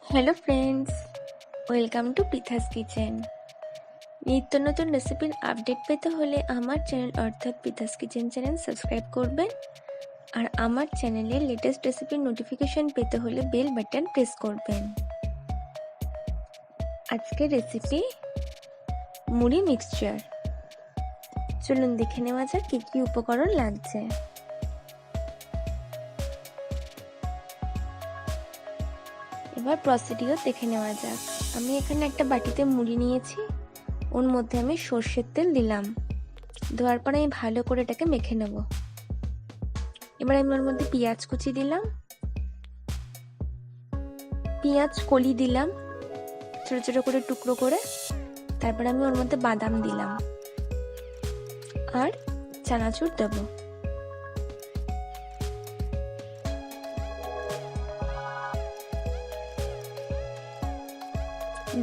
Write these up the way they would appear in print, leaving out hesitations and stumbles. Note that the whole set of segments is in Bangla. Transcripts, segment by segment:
Hello friends, welcome to Pitha's Kitchen. নিত্য নতুন রেসিপির আপডেট পেতে হলে আমার চ্যানেল অর্থাৎ পিথাস কিচেন চ্যানেল সাবস্ক্রাইব করবেন, আর আমার চ্যানেলের লেটেস্ট রেসিপির নোটিফিকেশন পেতে হলে বেল বাটন প্রেস করবেন। আজকের রেসিপি মুড়ি মিক্সচার। চলুন দেখে নেওয়া যাক কী কী উপকরণ লাগছে। এবার প্রসিডিওর দেখে নেওয়া যাক। আমি এখানে একটা বাটিতে মুড়ি নিয়েছি, ওর মধ্যে আমি সর্ষের তেল দিলাম। দেওয়ার পরে আমি ভালো করে এটাকে মেখে নেব। এবার আমি ওর মধ্যে পেঁয়াজ কুচি দিলাম, পেঁয়াজ কলি দিলাম ছোট ছোট করে টুকরো করে। তারপর আমি ওর মধ্যে বাদাম দিলাম আর চানাচুর দেবো।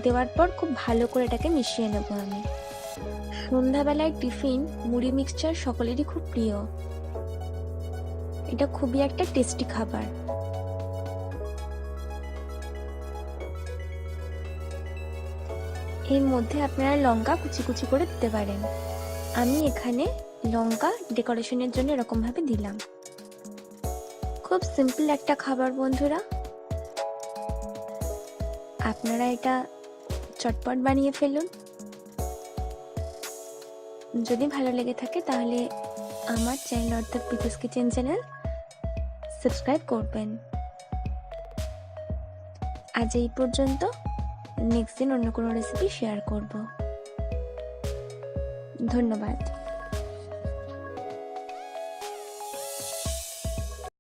দেওয়ার পর খুব ভালো করে এটাকে মিশিয়ে নেব আমি। সন্ধ্যাবেলায় টিফিন মুড়ি মিক্সচার সকলেরই খুব প্রিয়। এটা খুবই একটা টেস্টি খাবার। এর মধ্যে আপনারা লঙ্কা কুচি কুচি করে দিতে পারেন। আমি এখানে লঙ্কা ডেকোরেশনের জন্য এরকম ভাবে দিলাম। খুব সিম্পল একটা খাবার বন্ধুরা, আপনারা এটা চটপট বানিয়ে ফেলুন। যদি ভালো লেগে থাকে তাহলে আমার চ্যানেল অর্থাৎ পিথাস কিচেন চ্যানেল সাবস্ক্রাইব করবেন। আজ এই পর্যন্ত, নেক্সট দিন অন্য কোনো রেসিপি শেয়ার করব। ধন্যবাদ।